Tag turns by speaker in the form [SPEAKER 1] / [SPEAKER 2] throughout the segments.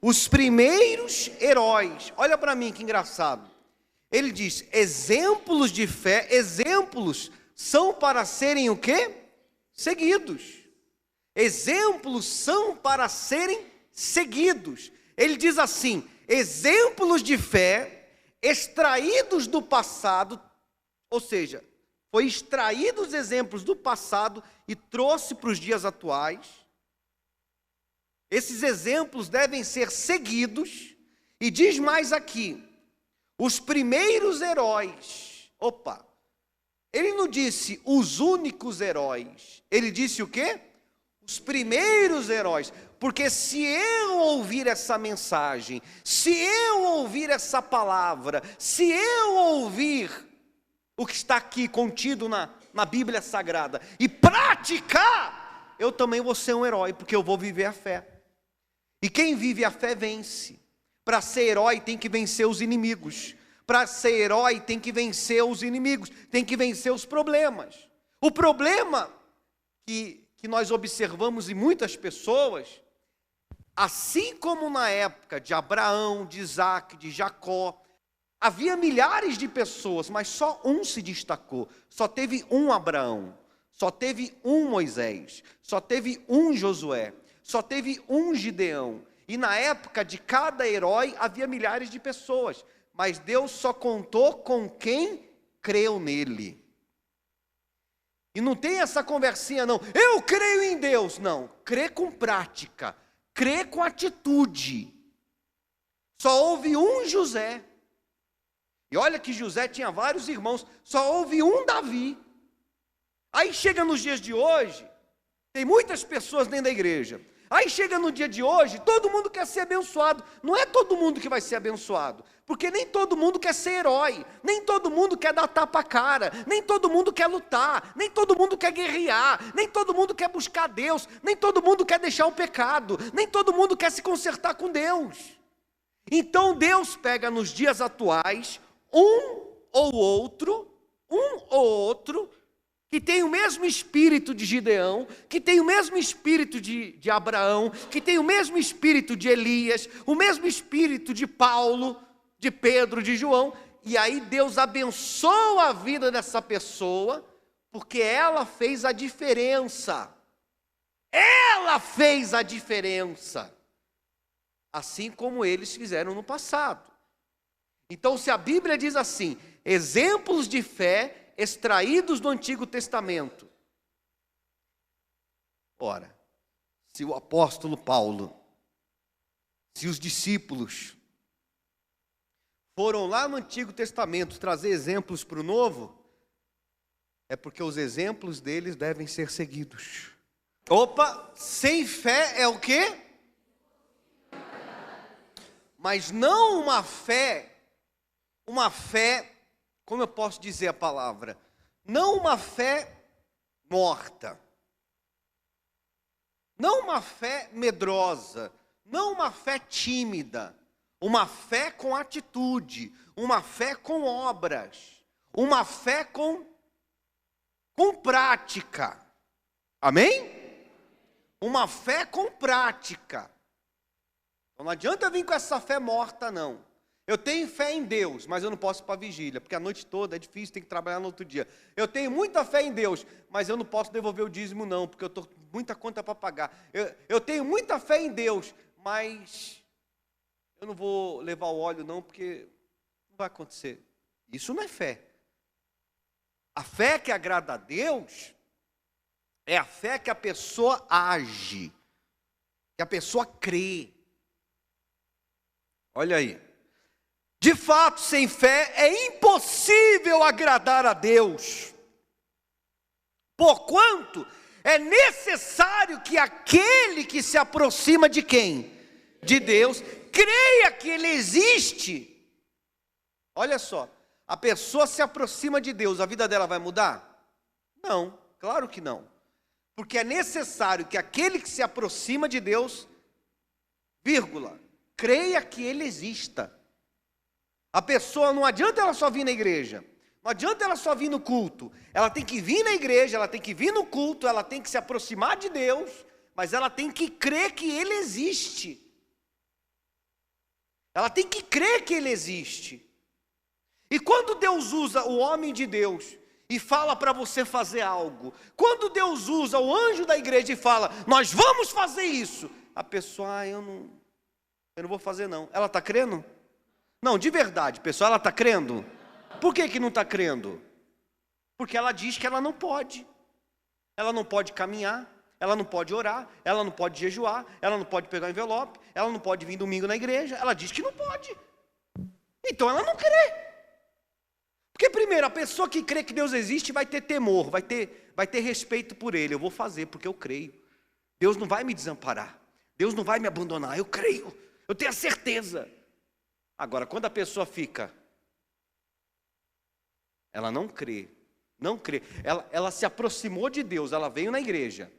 [SPEAKER 1] os primeiros heróis. Olha para mim que engraçado. Ele diz, exemplos de fé, exemplos são para serem o quê? Seguidos. Exemplos são para serem seguidos. Ele diz assim, exemplos de fé extraídos do passado, ou seja, foi extraído os exemplos do passado e trouxe para os dias atuais. Esses exemplos devem ser seguidos, e diz mais aqui, os primeiros heróis. Opa, ele não disse os únicos heróis, ele disse o quê? Os primeiros heróis. Porque se eu ouvir essa mensagem, se eu ouvir essa palavra, se eu ouvir o que está aqui contido na Bíblia Sagrada e praticar, eu também vou ser um herói, porque eu vou viver a fé. E quem vive a fé vence. Para ser herói tem que vencer os inimigos. Para ser herói tem que vencer os inimigos, tem que vencer os problemas. O problema que nós observamos em muitas pessoas, assim como na época de Abraão, de Isaac, de Jacó, havia milhares de pessoas, mas só um se destacou. Só teve um Abraão, só teve um Moisés, só teve um Josué, só teve um Gideão. E na época de cada herói havia milhares de pessoas, mas Deus só contou com quem creu nele. E não tem essa conversinha não, eu creio em Deus, não, crê com prática, crê com atitude. Só houve um José, e olha que José tinha vários irmãos, só houve um Davi. Aí chega nos dias de hoje, tem muitas pessoas dentro da igreja, aí chega no dia de hoje, todo mundo quer ser abençoado. Não é todo mundo que vai ser abençoado, porque nem todo mundo quer ser herói, nem todo mundo quer dar tapa à cara, nem todo mundo quer lutar, nem todo mundo quer guerrear, nem todo mundo quer buscar Deus, nem todo mundo quer deixar o pecado, nem todo mundo quer se consertar com Deus. Então Deus pega nos dias atuais, um ou outro, que tem o mesmo espírito de Gideão, que tem o mesmo espírito de Abraão, que tem o mesmo espírito de Elias, o mesmo espírito de Paulo, de Pedro, de João, e aí Deus abençoa a vida dessa pessoa, porque ela fez a diferença. Ela fez a diferença, assim como eles fizeram no passado. Então, se a Bíblia diz assim, exemplos de fé extraídos do Antigo Testamento. Ora, se o apóstolo Paulo, se os discípulos foram lá no Antigo Testamento trazer exemplos para o Novo, é porque os exemplos deles devem ser seguidos. Opa, sem fé é o quê? Mas não uma fé, como eu posso dizer a palavra? Não uma fé morta, não uma fé medrosa, não uma fé tímida, uma fé com atitude, uma fé com obras, uma fé com prática. Amém? Uma fé com prática. Então não adianta vir com essa fé morta, não. Eu tenho fé em Deus, mas eu não posso ir para a vigília, porque a noite toda é difícil, tem que trabalhar no outro dia. Eu tenho muita fé em Deus, mas eu não posso devolver o dízimo não, porque eu estou com muita conta para pagar. Eu tenho muita fé em Deus, mas eu não vou levar o óleo não, porque não vai acontecer. Isso não é fé. A fé que agrada a Deus é a fé que a pessoa age, que a pessoa crê. Olha aí. De fato, sem fé é impossível agradar a Deus. Porquanto é necessário que aquele que se aproxima de quem? De Deus, creia que Ele existe. Olha só, a pessoa se aproxima de Deus, a vida dela vai mudar? Não, claro que não. Porque é necessário que aquele que se aproxima de Deus, creia que Ele exista. A pessoa, não adianta ela só vir na igreja, não adianta ela só vir no culto, ela tem que vir na igreja, ela tem que vir no culto, ela tem que se aproximar de Deus, mas ela tem que crer que Ele existe. Ela tem que crer que Ele existe. E quando Deus usa o homem de Deus e fala para você fazer algo, quando Deus usa o anjo da igreja e fala, nós vamos fazer isso, a pessoa, eu não vou fazer não. Ela está crendo? Não, de verdade, pessoal, ela está crendo? Por que não está crendo? Porque ela diz que ela não pode. Ela não pode caminhar, ela não pode orar, ela não pode jejuar, ela não pode pegar um envelope, ela não pode vir domingo na igreja, ela diz que não pode. Então ela não crê. Porque primeiro, a pessoa que crê que Deus existe vai ter temor, vai ter respeito por Ele. Eu vou fazer porque eu creio. Deus não vai me desamparar, Deus não vai me abandonar, eu creio, eu tenho a certeza. Agora, quando a pessoa fica, ela não crê, ela se aproximou de Deus, ela veio na igreja,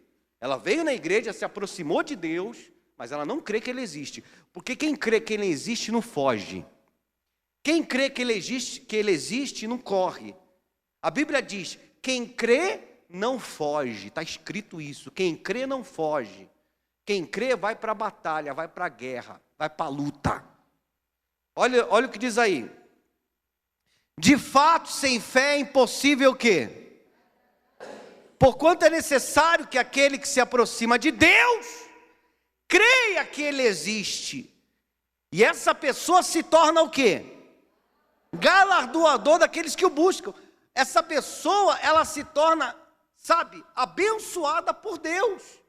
[SPEAKER 1] se aproximou de Deus, mas ela não crê que Ele existe, porque quem crê que Ele existe não foge, quem crê que Ele existe não corre. A Bíblia diz, quem crê não foge, está escrito isso, quem crê não foge, quem crê vai para a batalha, vai para a guerra, vai para a luta. Olha o que diz aí. De fato, sem fé é impossível o quê? Porquanto é necessário que aquele que se aproxima de Deus creia que Ele existe. E essa pessoa se torna o quê? Galardoador daqueles que o buscam. Essa pessoa, ela se torna, abençoada por Deus.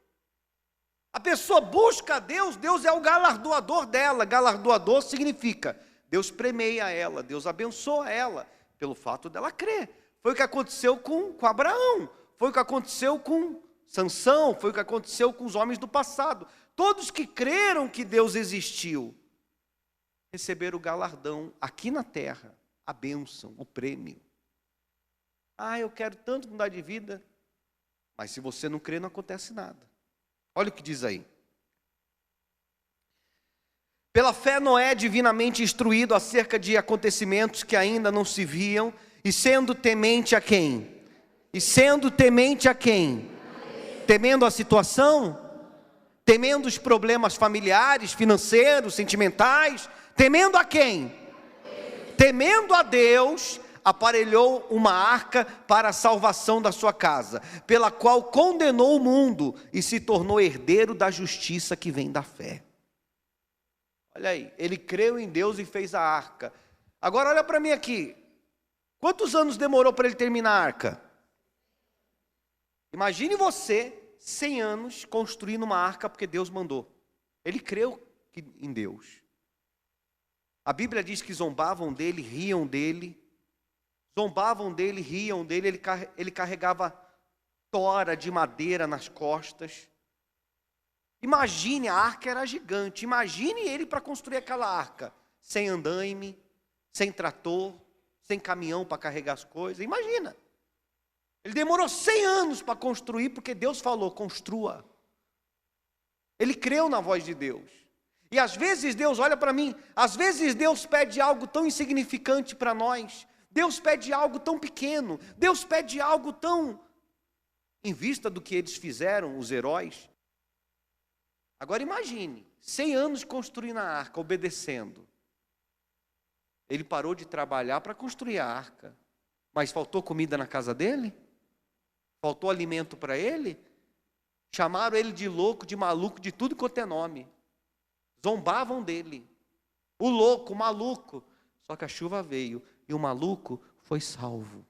[SPEAKER 1] A pessoa busca a Deus, Deus é o galardoador dela. Galardoador significa, Deus premia ela, Deus abençoa ela, pelo fato dela crer. Foi o que aconteceu com Abraão, foi o que aconteceu com Sansão, foi o que aconteceu com os homens do passado. Todos que creram que Deus existiu, receberam o galardão aqui na terra, a bênção, o prêmio. Eu quero tanto mudar de vida, mas se você não crê, não acontece nada. Olha o que diz aí. Pela fé Noé é divinamente instruído acerca de acontecimentos que ainda não se viam, e sendo temente a quem? Temendo a situação? Temendo os problemas familiares, financeiros, sentimentais? Temendo a quem? Temendo a Deus, aparelhou uma arca para a salvação da sua casa, pela qual condenou o mundo e se tornou herdeiro da justiça que vem da fé. Olha aí, ele creu em Deus e fez a arca. Agora olha para mim aqui, quantos anos demorou para ele terminar a arca? Imagine você, 100 anos, construindo uma arca porque Deus mandou. Ele creu em Deus. A Bíblia diz que zombavam dele, riam dele, ele carregava tora de madeira nas costas. Imagine, a arca era gigante, imagine ele para construir aquela arca, sem andaime, sem trator, sem caminhão para carregar as coisas, imagina. Ele demorou 100 anos para construir, porque Deus falou, construa. Ele creu na voz de Deus. E às vezes Deus, olha para mim, às vezes Deus pede algo tão insignificante para nós, Deus pede algo tão pequeno, Deus pede algo tão, em vista do que eles fizeram, os heróis. Agora imagine, 100 anos construindo a arca, obedecendo. Ele parou de trabalhar para construir a arca, mas faltou comida na casa dele? Faltou alimento para ele? Chamaram ele de louco, de maluco, de tudo quanto é nome. Zombavam dele. O louco, o maluco. Só que a chuva veio e o maluco foi salvo.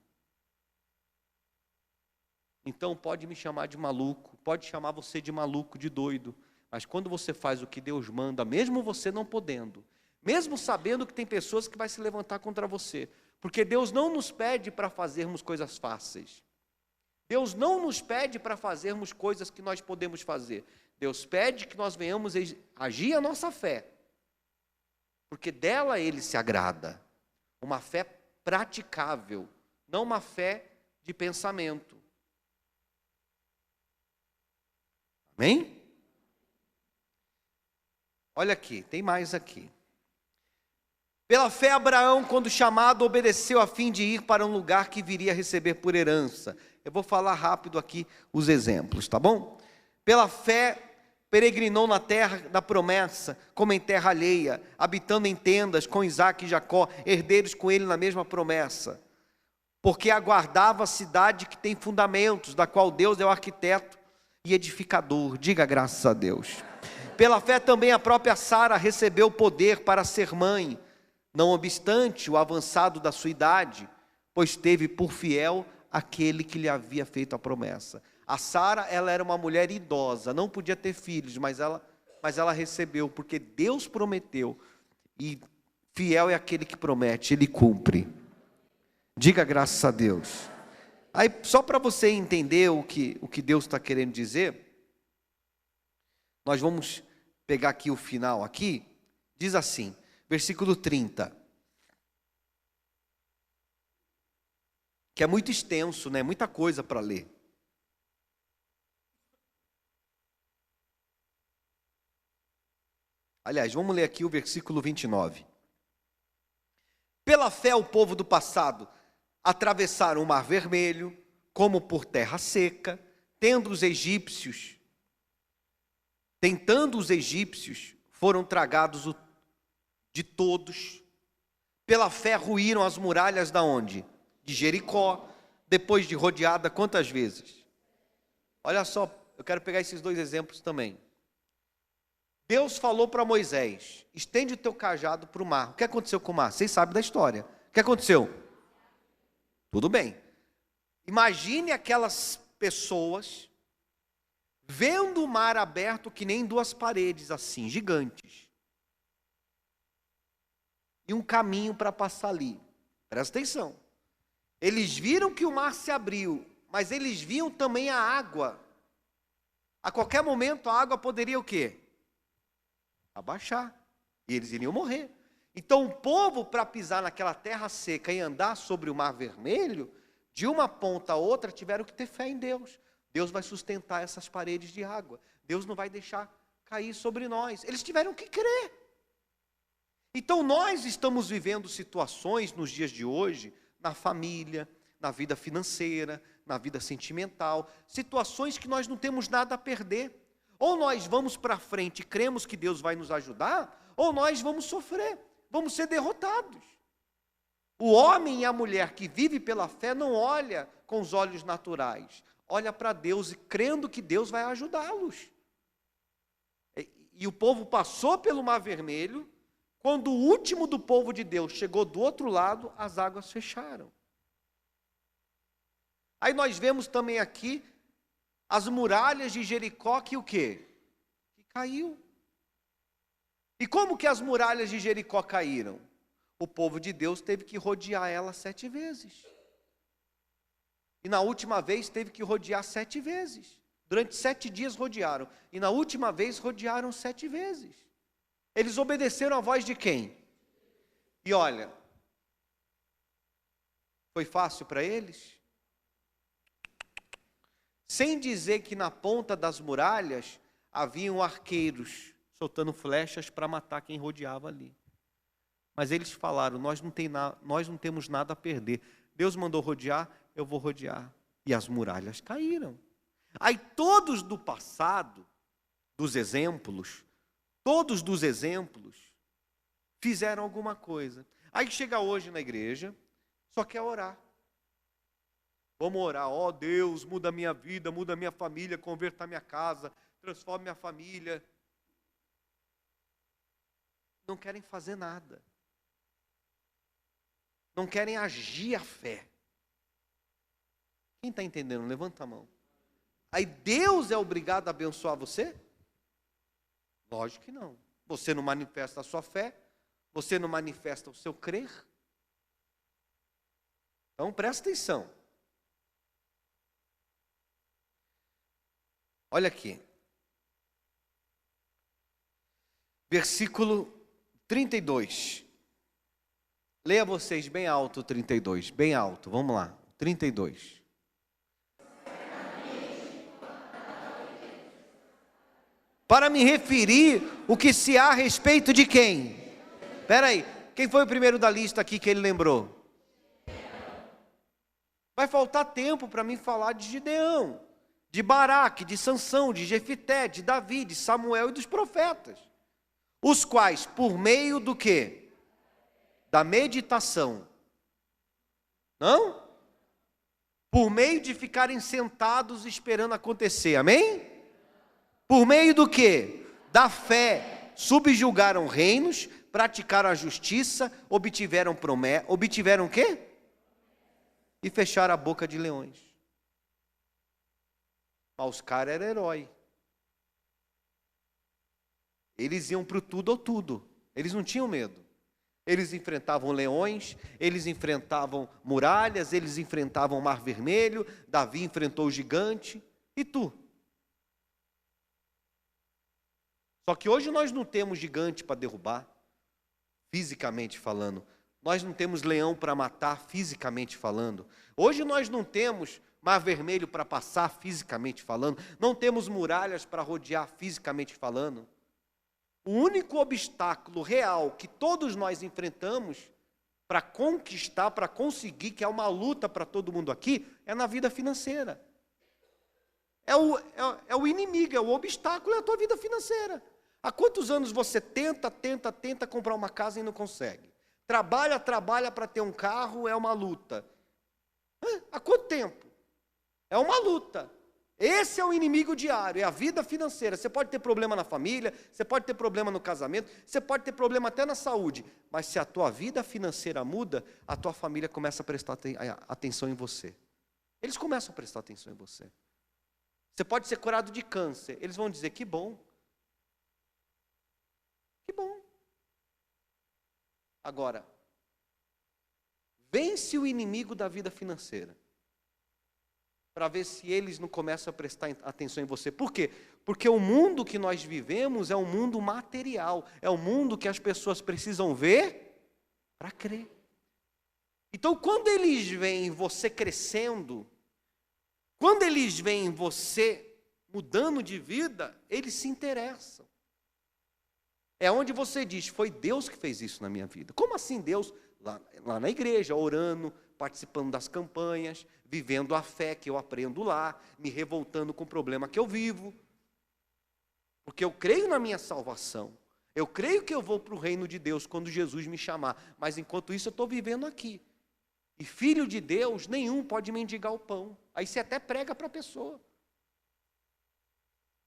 [SPEAKER 1] Então pode me chamar de maluco, pode chamar você de maluco, de doido. Mas quando você faz o que Deus manda, mesmo você não podendo, mesmo sabendo que tem pessoas que vai se levantar contra você, porque Deus não nos pede para fazermos coisas fáceis. Deus não nos pede para fazermos coisas que nós podemos fazer. Deus pede que nós venhamos agir a nossa fé, porque dela Ele se agrada. Uma fé praticável, não uma fé de pensamento. Amém? Olha aqui, tem mais aqui. Pela fé Abraão, quando chamado, obedeceu a fim de ir para um lugar que viria a receber por herança. Eu vou falar rápido aqui os exemplos, tá bom? Pela fé peregrinou na terra da promessa, como em terra alheia, habitando em tendas com Isaque e Jacó, herdeiros com ele na mesma promessa. Porque aguardava a cidade que tem fundamentos, da qual Deus é o arquiteto e edificador. Diga graças a Deus. Pela fé também a própria Sara recebeu poder para ser mãe, não obstante o avançado da sua idade, pois teve por fiel aquele que lhe havia feito a promessa. A Sara, ela era uma mulher idosa, não podia ter filhos, mas ela recebeu, porque Deus prometeu, e fiel é aquele que promete, ele cumpre. Diga graças a Deus. Aí, só para você entender o que Deus está querendo dizer, nós vamos pegar aqui o final aqui, diz assim, versículo 30, que é muito extenso, né? Muita coisa para ler. Aliás, vamos ler aqui o versículo 29. Pela fé o povo do passado atravessaram o Mar Vermelho, como por terra seca, tentando os egípcios, foram tragados de todos. Pela fé ruíram as muralhas da onde? De Jericó, depois de rodeada quantas vezes? Olha só, eu quero pegar esses dois exemplos também. Deus falou para Moisés, estende o teu cajado para o mar. O que aconteceu com o mar? Vocês sabem da história. O que aconteceu? Tudo bem. Imagine aquelas pessoas vendo o mar aberto que nem duas paredes assim, gigantes. E um caminho para passar ali. Presta atenção. Eles viram que o mar se abriu, mas eles viam também a água. A qualquer momento a água poderia o quê? Abaixar, e eles iriam morrer. Então o povo, para pisar naquela terra seca e andar sobre o Mar Vermelho, de uma ponta a outra, tiveram que ter fé em Deus. Deus vai sustentar essas paredes de água, Deus não vai deixar cair sobre nós. Eles tiveram que crer. Então nós estamos vivendo situações nos dias de hoje, na família, na vida financeira, na vida sentimental, situações que nós não temos nada a perder. Ou nós vamos para frente e cremos que Deus vai nos ajudar, ou nós vamos sofrer, vamos ser derrotados. O homem e a mulher que vive pela fé não olha com os olhos naturais, olha para Deus e crendo que Deus vai ajudá-los. E o povo passou pelo Mar Vermelho, quando o último do povo de Deus chegou do outro lado, as águas fecharam. Aí nós vemos também aqui as muralhas de Jericó que o quê? Que caiu. E como que as muralhas de Jericó caíram? O povo de Deus teve que rodear ela 7 vezes. E na última vez teve que rodear 7 vezes. Durante 7 dias rodearam. E na última vez rodearam 7 vezes. Eles obedeceram a voz de quem? E olha, foi fácil para eles? Sem dizer que na ponta das muralhas haviam arqueiros soltando flechas para matar quem rodeava ali. Mas eles falaram, nós não temos nada a perder. Deus mandou rodear, eu vou rodear. E as muralhas caíram. Aí todos do passado, todos dos exemplos, fizeram alguma coisa. Aí chega hoje na igreja, só quer orar. Vamos orar, ó Deus, muda a minha vida, muda a minha família, converta a minha casa, transforma minha família. Não querem fazer nada. Não querem agir a fé. Quem está entendendo? Levanta a mão. Aí Deus é obrigado a abençoar você? Lógico que não. Você não manifesta a sua fé, você não manifesta o seu crer. Então presta atenção. Olha aqui. Versículo 32. Leia vocês bem alto o 32, bem alto, vamos lá, 32. Para me referir o que se há a respeito de quem? Espera aí, quem foi o primeiro da lista aqui que ele lembrou? Vai faltar tempo para mim falar de Gideão. de Baraque, de Sansão, de Jefité, de Davi, de Samuel e dos profetas, os quais, por meio do quê? Da meditação. Não? Por meio de ficarem sentados esperando acontecer, amém? Por meio do quê? Da fé, subjugaram reinos, praticaram a justiça, obtiveram promessa, obtiveram o quê? E fecharam a boca de leões. Mas os caras eram herói. Eles iam para o tudo ou tudo. Eles não tinham medo. Eles enfrentavam leões, eles enfrentavam muralhas, eles enfrentavam o Mar Vermelho, Davi enfrentou o gigante. E tu? Só que hoje nós não temos gigante para derrubar, fisicamente falando. Nós não temos leão para matar, fisicamente falando. Hoje nós não temos Mar Vermelho para passar, fisicamente falando. Não temos muralhas para rodear, fisicamente falando. O único obstáculo real que todos nós enfrentamos para conquistar, para conseguir, que é uma luta para todo mundo aqui, é na vida financeira. É o inimigo, é o obstáculo, é a tua vida financeira. Há quantos anos você tenta comprar uma casa e não consegue? Trabalha para ter um carro, é uma luta. Há quanto tempo? É uma luta. Esse é o inimigo diário, é a vida financeira. Você pode ter problema na família, você pode ter problema no casamento, você pode ter problema até na saúde, mas se a tua vida financeira muda, a tua família começa a prestar atenção em você. Eles começam a prestar atenção em você. Você pode ser curado de câncer, eles vão dizer, que bom. Que bom. Agora, vence o inimigo da vida financeira, para ver se eles não começam a prestar atenção em você. Por quê? Porque o mundo que nós vivemos é um mundo material, é um mundo que as pessoas precisam ver para crer. Então, quando eles veem você crescendo, quando eles veem você mudando de vida, eles se interessam. É onde você diz, foi Deus que fez isso na minha vida. Como assim Deus? Lá na igreja, orando, participando das campanhas, vivendo a fé que eu aprendo lá, me revoltando com o problema que eu vivo. Porque eu creio na minha salvação. Eu creio que eu vou para o reino de Deus quando Jesus me chamar. Mas enquanto isso eu estou vivendo aqui. E filho de Deus, nenhum pode mendigar o pão. Aí você até prega para a pessoa.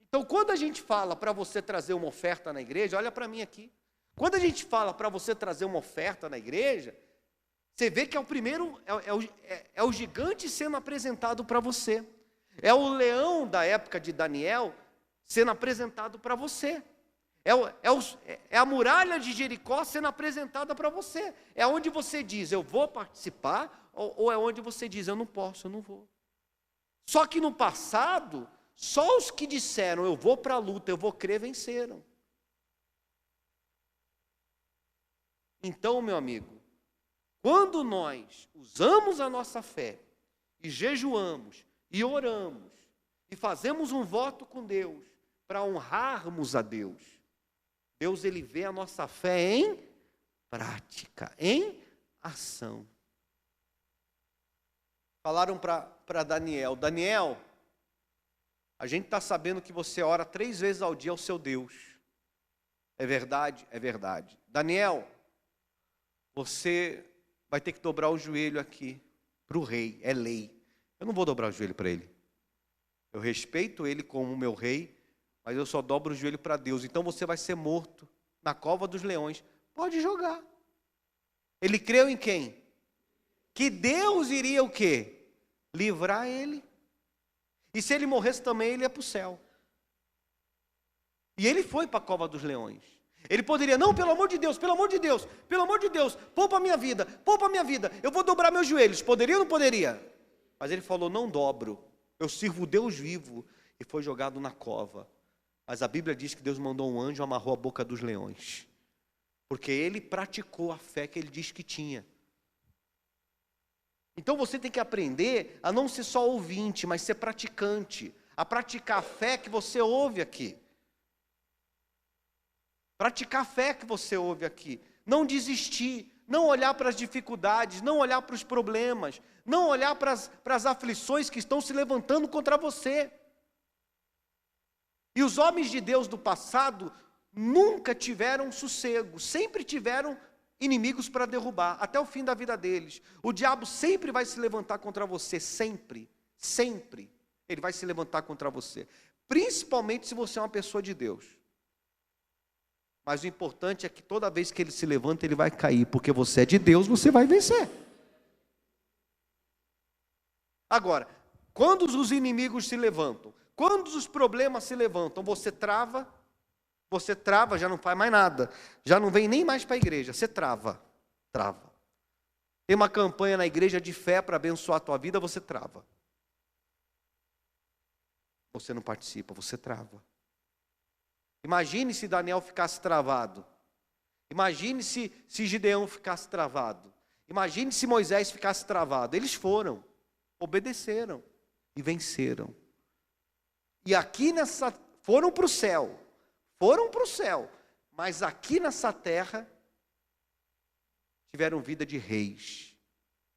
[SPEAKER 1] Então, quando a gente fala para você trazer uma oferta na igreja, olha para mim aqui. Quando a gente fala para você trazer uma oferta na igreja, você vê que é o primeiro, é o gigante sendo apresentado para você. É o leão da época de Daniel sendo apresentado para você. É a muralha de Jericó sendo apresentada para você. É onde você diz, eu vou participar, ou é onde você diz, eu não posso, eu não vou. Só que no passado, só os que disseram, eu vou para a luta, eu vou crer, venceram. Então, meu amigo, quando nós usamos a nossa fé, e jejuamos, e oramos, e fazemos um voto com Deus, para honrarmos a Deus, Deus ele vê a nossa fé em prática, em ação. Falaram para Daniel, Daniel, a gente está sabendo que você ora 3 vezes ao dia ao seu Deus. É verdade? É verdade. Daniel, você vai ter que dobrar o joelho aqui para o rei, é lei. Eu não vou dobrar o joelho para ele. Eu respeito ele como meu rei, mas eu só dobro o joelho para Deus. Então você vai ser morto na cova dos leões. Pode jogar. Ele creu em quem? Que Deus iria o quê? Livrar ele. E se ele morresse também, ele ia para o céu. E ele foi para a cova dos leões. Ele poderia, não, pelo amor de Deus, pelo amor de Deus, pelo amor de Deus, poupa a minha vida, eu vou dobrar meus joelhos. Poderia ou não poderia? Mas ele falou, não dobro, eu sirvo o Deus vivo. E foi jogado na cova. Mas a Bíblia diz que Deus mandou um anjo e amarrou a boca dos leões. Porque ele praticou a fé que ele disse que tinha. Então você tem que aprender a não ser só ouvinte, mas ser praticante. A praticar a fé que você ouve aqui. Praticar a fé que você ouve aqui. Não desistir, não olhar para as dificuldades, não olhar para os problemas, não olhar para as aflições que estão se levantando contra você. os homens de Deus do passado nunca tiveram sossego, sempre tiveram inimigos para derrubar, até o fim da vida deles. O diabo sempre vai se levantar contra você, sempre, sempre. Ele vai se levantar contra você, principalmente se você é uma pessoa de Deus. Mas o importante é que toda vez que ele se levanta, ele vai cair, porque você é de Deus, você vai vencer. Agora, quando os inimigos se levantam, quando os problemas se levantam, você trava, já não faz mais nada, já não vem nem mais para a igreja, você trava. Tem uma campanha na igreja de fé para abençoar a tua vida, você trava. Você não participa, você trava. Imagine se Daniel ficasse travado. Imagine se Gideão ficasse travado. Imagine se Moisés ficasse travado. Eles foram, obedeceram e venceram. E aqui foram para o céu. Mas aqui nessa terra, tiveram vida de reis.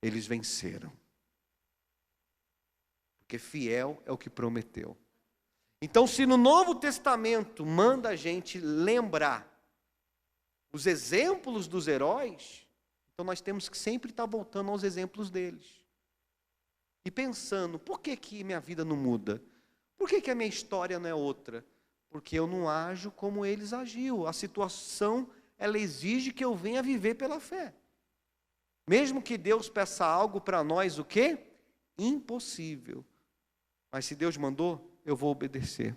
[SPEAKER 1] Eles venceram. Porque fiel é o que prometeu. Então, se no Novo Testamento manda a gente lembrar os exemplos dos heróis, então nós temos que sempre estar voltando aos exemplos deles. E pensando, por que minha vida não muda? Por que a minha história não é outra? Porque eu não ajo como eles agiam. A situação, ela exige que eu venha viver pela fé. Mesmo que Deus peça algo para nós, o quê? Impossível. Mas se Deus mandou, eu vou obedecer.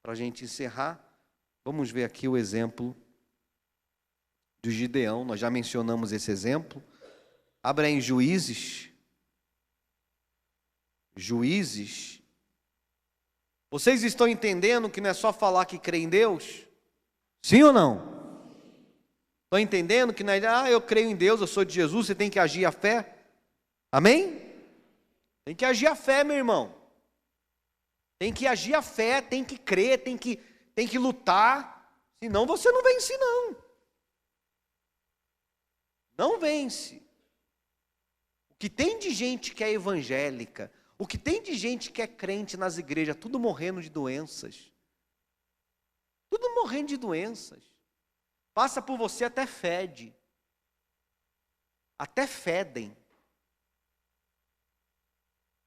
[SPEAKER 1] Para a gente encerrar, vamos ver aqui o exemplo de Gideão. Nós já mencionamos esse exemplo. Abra em Juízes. Juízes. Vocês estão entendendo que não é só falar que crê em Deus? Sim ou não? Estão entendendo que não é, eu creio em Deus, eu sou de Jesus, você tem que agir a fé? Amém? Tem que agir a fé, meu irmão. Tem que agir a fé, tem que crer, tem que lutar. Senão você não vence, não. Não vence. O que tem de gente que é evangélica, o que tem de gente que é crente nas igrejas, tudo morrendo de doenças. Tudo morrendo de doenças. Passa por você até fede. Até fedem.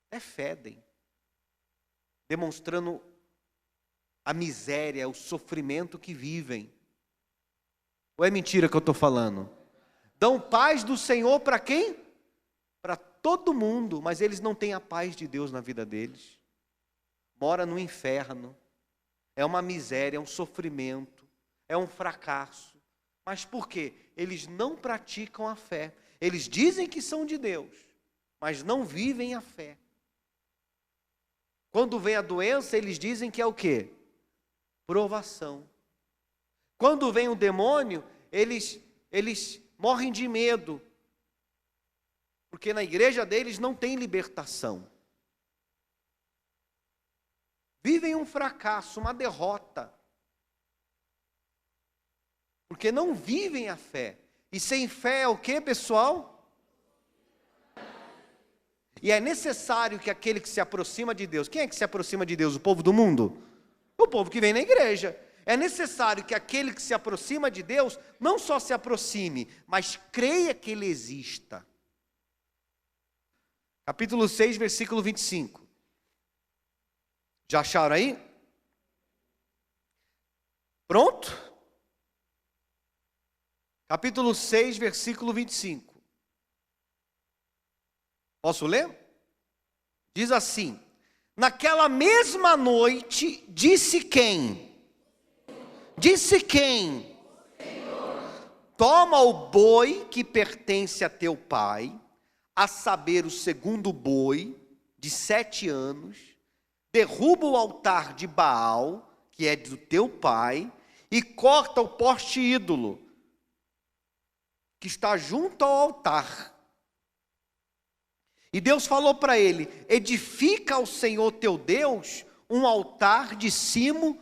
[SPEAKER 1] Até fedem. Demonstrando a miséria, o sofrimento que vivem. Ou é mentira que eu estou falando? Dão paz do Senhor para quem? Para todo mundo, mas eles não têm a paz de Deus na vida deles. Mora no inferno. É uma miséria, é um sofrimento, é um fracasso. Mas por quê? Eles não praticam a fé. Eles dizem que são de Deus, mas não vivem a fé. Quando vem a doença, eles dizem que é o quê? Provação. Quando vem o demônio, eles morrem de medo. Porque na igreja deles não tem libertação. Vivem um fracasso, uma derrota. Porque não vivem a fé. E sem fé é o quê, pessoal? E é necessário que aquele que se aproxima de Deus, quem é que se aproxima de Deus? O povo do mundo? O povo que vem na igreja. É necessário que aquele que se aproxima de Deus, não só se aproxime, mas creia que Ele exista. Capítulo 6, versículo 25. Já acharam aí? Pronto? Capítulo 6, versículo 25. Posso ler? Diz assim: naquela mesma noite, disse quem? Disse quem? Toma o boi que pertence a teu pai, a saber, o segundo boi, de 7 anos, derruba o altar de Baal, que é do teu pai, e corta o poste ídolo, que está junto ao altar. E Deus falou para ele: edifica ao Senhor teu Deus um altar de cimo,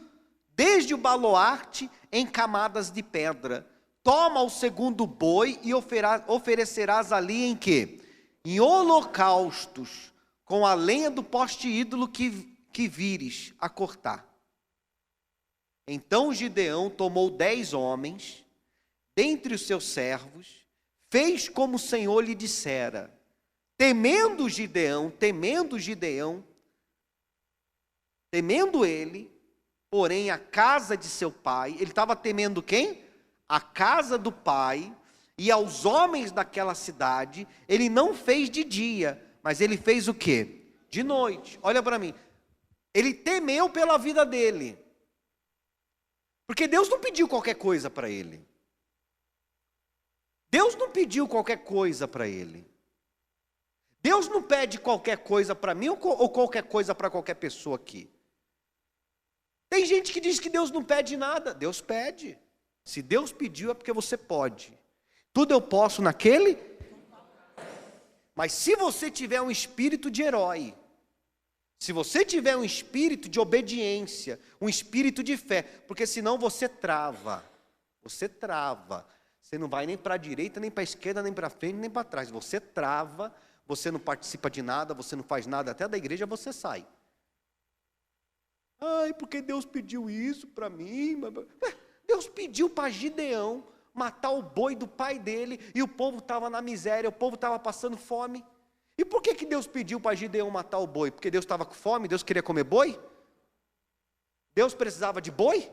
[SPEAKER 1] desde o baluarte em camadas de pedra. Toma o segundo boi e oferecerás ali em quê? Em holocaustos, com a lenha do poste ídolo que vires a cortar. Então Gideão tomou 10 homens, dentre os seus servos, fez como o Senhor lhe dissera. Temendo ele, porém a casa de seu pai, ele estava temendo quem? A casa do pai, e aos homens daquela cidade, ele não fez de dia, mas ele fez o quê? De noite. Olha para mim, ele temeu pela vida dele, porque Deus não pediu qualquer coisa para ele. Deus não pediu qualquer coisa para ele. Deus não pede qualquer coisa para mim ou qualquer coisa para qualquer pessoa aqui. Tem gente que diz que Deus não pede nada. Deus pede. Se Deus pediu é porque você pode. Tudo eu posso naquele. Mas se você tiver um espírito de herói, se você tiver um espírito de obediência, um espírito de fé, porque senão você trava. Você trava. Você não vai nem para a direita, nem para a esquerda, nem para frente, nem para trás. Você trava. Você não participa de nada, você não faz nada, até da igreja você sai. Ai, porque Deus pediu isso para mim? Deus pediu para Gideão matar o boi do pai dele, e o povo estava na miséria, o povo estava passando fome. E por que Deus pediu para Gideão matar o boi? Porque Deus estava com fome, Deus queria comer boi? Deus precisava de boi?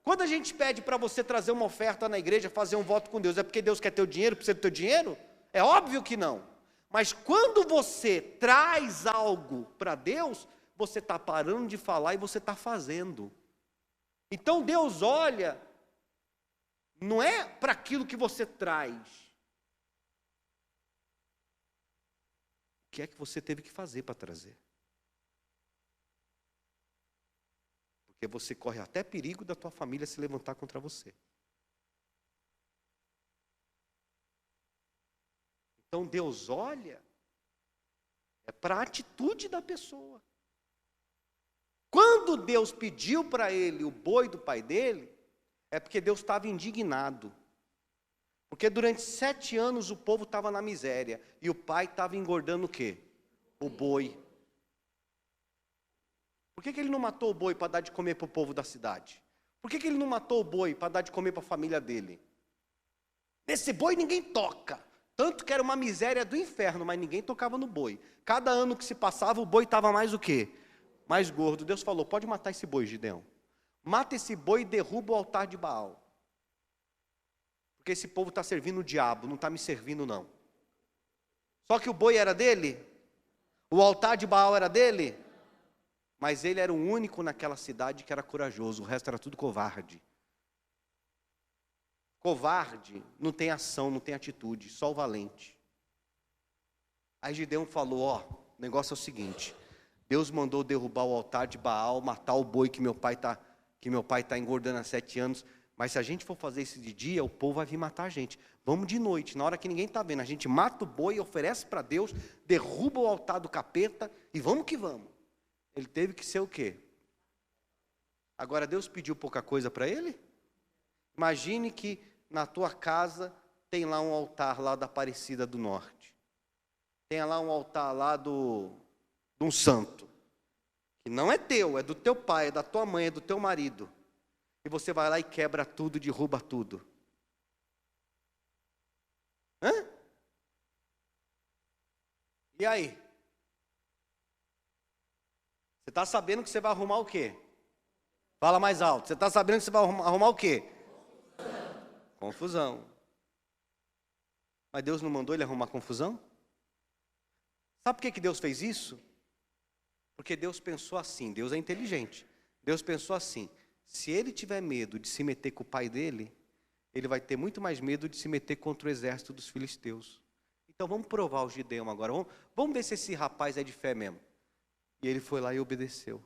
[SPEAKER 1] Quando a gente pede para você trazer uma oferta na igreja, fazer um voto com Deus, é porque Deus quer teu dinheiro, precisa do teu dinheiro? É óbvio que não. Mas quando você traz algo para Deus, você está parando de falar e você está fazendo. Então Deus olha, não é para aquilo que você traz. O que é que você teve que fazer para trazer? Porque você corre até perigo da tua família se levantar contra você. Então Deus olha, é para a atitude da pessoa. Quando Deus pediu para ele o boi do pai dele, é porque Deus estava indignado. Porque durante 7 anos o povo estava na miséria, e o pai estava engordando o quê? O boi. Por que ele não matou o boi para dar de comer para o povo da cidade? Por que ele não matou o boi para dar de comer para a família dele? Nesse boi ninguém toca. Tanto que era uma miséria do inferno, mas ninguém tocava no boi. Cada ano que se passava, o boi estava mais o quê? Mais gordo. Deus falou, pode matar esse boi, Gideão. Mata esse boi e derruba o altar de Baal. Porque esse povo está servindo o diabo, não está me servindo não. Só que o boi era dele? O altar de Baal era dele? Mas ele era o único naquela cidade que era corajoso, o resto era tudo covarde. Covarde não tem ação, não tem atitude, só o valente. Aí Gideão falou, o negócio é o seguinte, Deus mandou derrubar o altar de Baal, matar o boi que meu pai está engordando há 7 anos, mas se a gente for fazer isso de dia, o povo vai vir matar a gente. Vamos de noite, na hora que ninguém está vendo, a gente mata o boi, oferece para Deus, derruba o altar do capeta e vamos que vamos. Ele teve que ser o quê? Agora Deus pediu pouca coisa para ele? Imagine que na tua casa tem lá um altar lá da Aparecida do Norte. Tem lá um altar lá de um santo. Que não é teu, é do teu pai, é da tua mãe, é do teu marido. E você vai lá e quebra tudo, derruba tudo. E aí? Você está sabendo que você vai arrumar o quê? Fala mais alto. Você está sabendo que você vai arrumar o quê? Confusão. Mas Deus não mandou ele arrumar confusão? Sabe por que Deus fez isso? Porque Deus pensou assim, Deus é inteligente. Deus pensou assim, se ele tiver medo de se meter com o pai dele, ele vai ter muito mais medo de se meter contra o exército dos filisteus. Então vamos provar o Gideão agora, vamos ver se esse rapaz é de fé mesmo. E ele foi lá e obedeceu.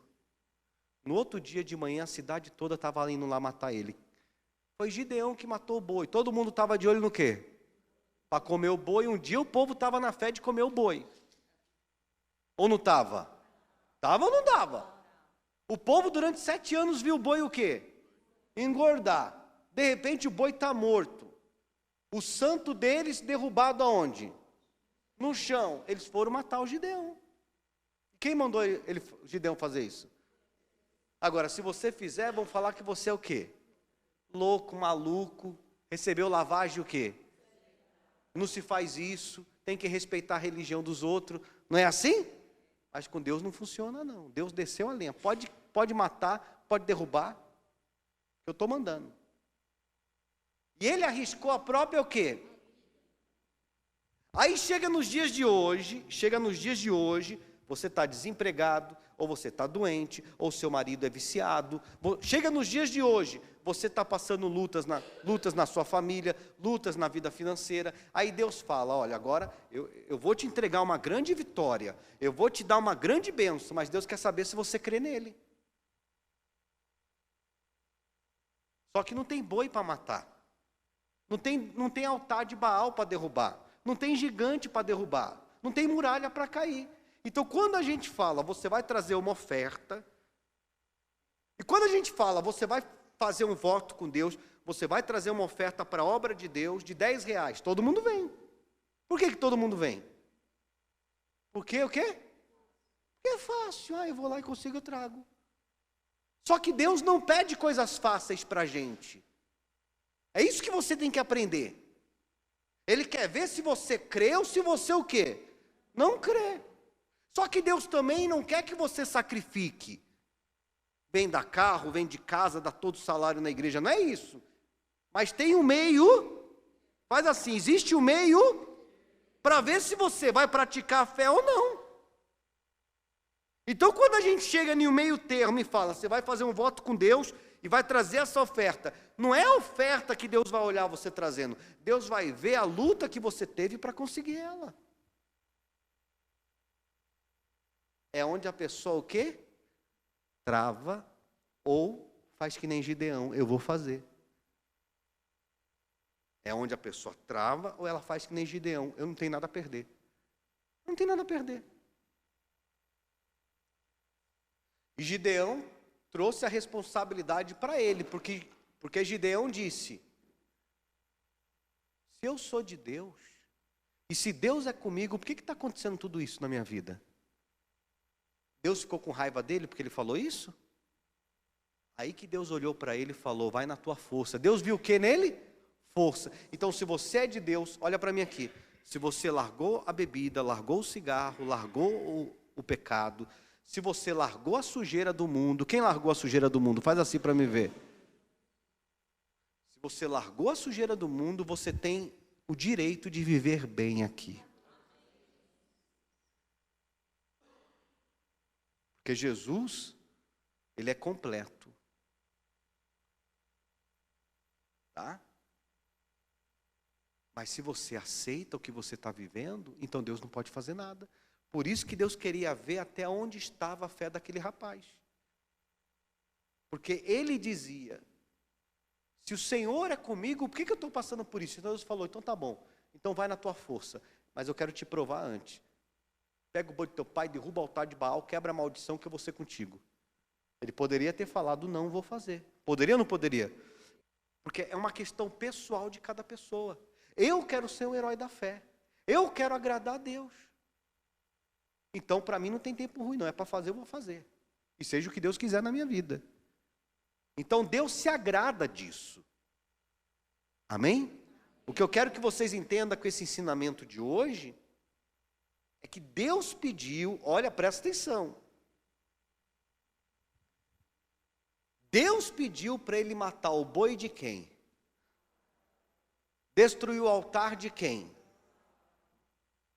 [SPEAKER 1] No outro dia de manhã, a cidade toda estava indo lá matar ele. Foi Gideão que matou o boi. Todo mundo estava de olho no quê? Para comer o boi. Um dia o povo estava na fé de comer o boi. Ou não estava? Estava ou não estava? O povo durante 7 anos viu o boi o quê? Engordar. De repente o boi está morto. O santo deles derrubado aonde? No chão. Eles foram matar o Gideão. Quem mandou Gideão fazer isso? Agora, se você fizer, vão falar que você é o quê? Louco, maluco, recebeu lavagem o quê? Não se faz isso, tem que respeitar a religião dos outros. Não é assim? Mas com Deus não funciona não. Deus desceu a lenha. Pode matar, pode derrubar. Eu estou mandando. E ele arriscou a própria o quê? Aí chega nos dias de hoje, você está desempregado, ou você está doente, ou seu marido é viciado. Chega nos dias de hoje, você está passando lutas na sua família, lutas na vida financeira. Aí Deus fala, olha, agora eu vou te entregar uma grande vitória, eu vou te dar uma grande bênção, mas Deus quer saber se você crê nele. Só que não tem boi para matar, não tem altar de Baal para derrubar, não tem gigante para derrubar, não tem muralha para cair. Então, quando a gente fala, você vai trazer uma oferta, e quando a gente fala, você vai fazer um voto com Deus, você vai trazer uma oferta para a obra de Deus de R$10, todo mundo vem. Por que todo mundo vem? Porque o quê? Porque é fácil, eu vou lá e consigo, eu trago. Só que Deus não pede coisas fáceis para a gente. É isso que você tem que aprender. Ele quer ver se você crê ou se você o quê? Não crê. Só que Deus também não quer que você sacrifique. Venda carro, vende casa, dá todo o salário na igreja, não é isso. Mas tem um meio, faz assim, existe um meio para ver se você vai praticar a fé ou não. Então quando a gente chega em um meio termo e fala, você vai fazer um voto com Deus e vai trazer essa oferta, não é a oferta que Deus vai olhar você trazendo, Deus vai ver a luta que você teve para conseguir ela. É onde a pessoa o quê? Trava ou faz que nem Gideão, eu vou fazer. É onde a pessoa trava ou ela faz que nem Gideão, eu não tenho nada a perder. Não tem nada a perder. E Gideão trouxe a responsabilidade para ele, porque Gideão disse, se eu sou de Deus, e se Deus é comigo, por que está acontecendo tudo isso na minha vida? Deus ficou com raiva dele porque ele falou isso? Aí que Deus olhou para ele e falou, vai na tua força. Deus viu o que nele? Força. Então se você é de Deus, olha para mim aqui, se você largou a bebida, largou o cigarro, largou o pecado, se você largou a sujeira do mundo, quem largou a sujeira do mundo? Faz assim para me ver. Se você largou a sujeira do mundo, você tem o direito de viver bem aqui. Porque Jesus, ele é completo. Tá? Mas se você aceita o que você está vivendo, então Deus não pode fazer nada. Por isso que Deus queria ver até onde estava a fé daquele rapaz. Porque ele dizia, se o Senhor é comigo, por que eu estou passando por isso? Então Deus falou, então tá bom, então vai na tua força, mas eu quero te provar antes. Pega o boi do teu pai, derruba o altar de Baal, quebra a maldição que eu vou ser contigo. Ele poderia ter falado, não vou fazer. Poderia ou não poderia? Porque é uma questão pessoal de cada pessoa. Eu quero ser o herói da fé. Eu quero agradar a Deus. Então, para mim não tem tempo ruim, não. É para fazer, eu vou fazer. E seja o que Deus quiser na minha vida. Então, Deus se agrada disso. Amém? O que eu quero que vocês entendam com esse ensinamento de hoje é que Deus pediu, olha, presta atenção. Deus pediu para ele matar o boi de quem? Destruir o altar de quem?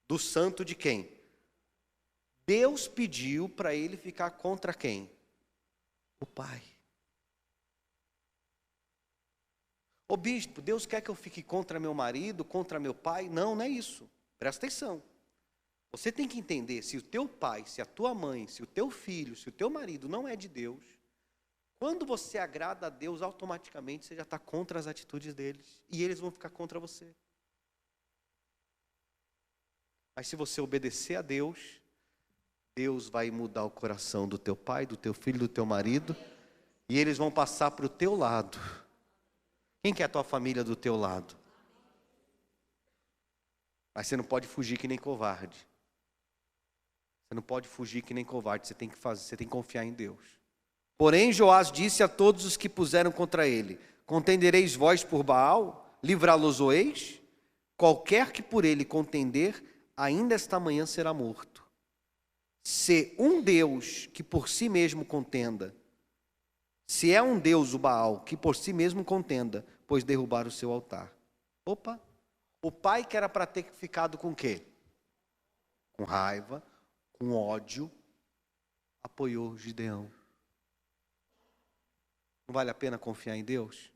[SPEAKER 1] Do santo de quem? Deus pediu para ele ficar contra quem? O pai. Ô bispo, Deus quer que eu fique contra meu marido, contra meu pai? Não, não é isso. Presta atenção. Você tem que entender, se o teu pai, se a tua mãe, se o teu filho, se o teu marido não é de Deus, quando você agrada a Deus, automaticamente você já está contra as atitudes deles. E eles vão ficar contra você. Mas se você obedecer a Deus, Deus vai mudar o coração do teu pai, do teu filho, do teu marido, e eles vão passar para o teu lado. Quem que é a tua família do teu lado? Mas você não pode fugir que nem covarde. Você não pode fugir que nem covarde, você tem que confiar em Deus. Porém, Joás disse a todos os que puseram contra ele: contendereis vós por Baal? Livrá-los-eis? Qualquer que por ele contender, ainda esta manhã será morto. Se um Deus que por si mesmo contenda, se é um Deus o Baal, que por si mesmo contenda, pois derrubar o seu altar. Opa! O pai que era para ter ficado com o quê? Com raiva, com ódio, apoiou Gideão. Não vale a pena confiar em Deus?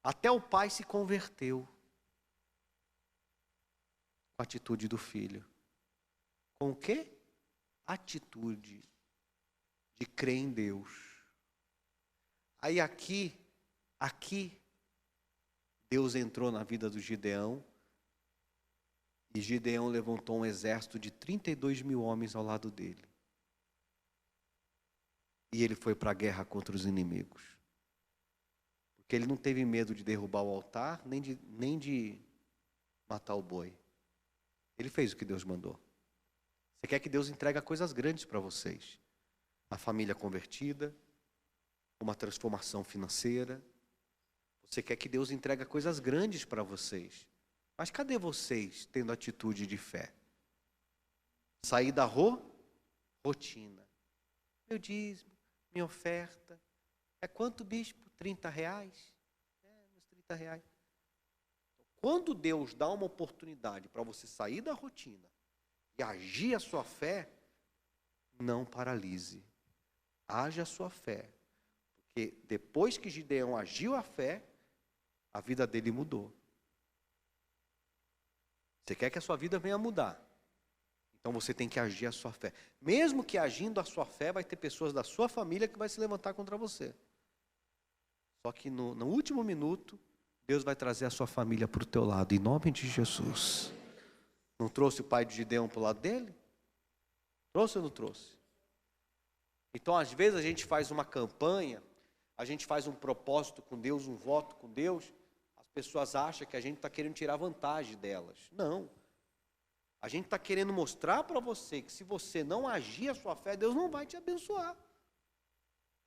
[SPEAKER 1] Até o pai se converteu com a atitude do filho. Com o quê? Atitude de crer em Deus. Aí aqui, Deus entrou na vida do Gideão, e Gideão levantou um exército de 32 mil homens ao lado dele. E ele foi para a guerra contra os inimigos. Porque ele não teve medo de derrubar o altar, nem de matar o boi. Ele fez o que Deus mandou. Você quer que Deus entregue coisas grandes para vocês? A família convertida, uma transformação financeira. Você quer que Deus entregue coisas grandes para vocês. Mas cadê vocês tendo atitude de fé? Sair da rotina. Meu dízimo, minha oferta. É quanto, bispo? 30 reais? Uns 30 reais. Quando Deus dá uma oportunidade para você sair da rotina e agir a sua fé, não paralise. Haja a sua fé. Porque depois que Gideão agiu a fé, a vida dele mudou. Você quer que a sua vida venha mudar? Então você tem que agir a sua fé. Mesmo que agindo a sua fé, vai ter pessoas da sua família que vai se levantar contra você. Só que no último minuto, Deus vai trazer a sua família para o teu lado, em nome de Jesus. Não trouxe o pai de Gideão para o lado dele? Trouxe ou não trouxe? Então, às vezes, a gente faz uma campanha, a gente faz um propósito com Deus, um voto com Deus, as pessoas acham que a gente está querendo tirar vantagem delas. Não. A gente está querendo mostrar para você que se você não agir a sua fé, Deus não vai te abençoar.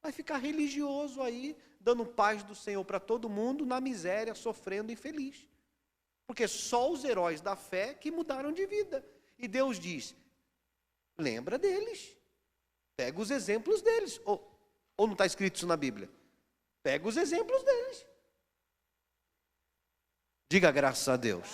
[SPEAKER 1] Vai ficar religioso aí, dando paz do Senhor para todo mundo, na miséria, sofrendo, infeliz. Porque só os heróis da fé que mudaram de vida. E Deus diz, lembra deles. Pega os exemplos deles. Ou não está escrito isso na Bíblia? Pega os exemplos deles. Diga graças a Deus.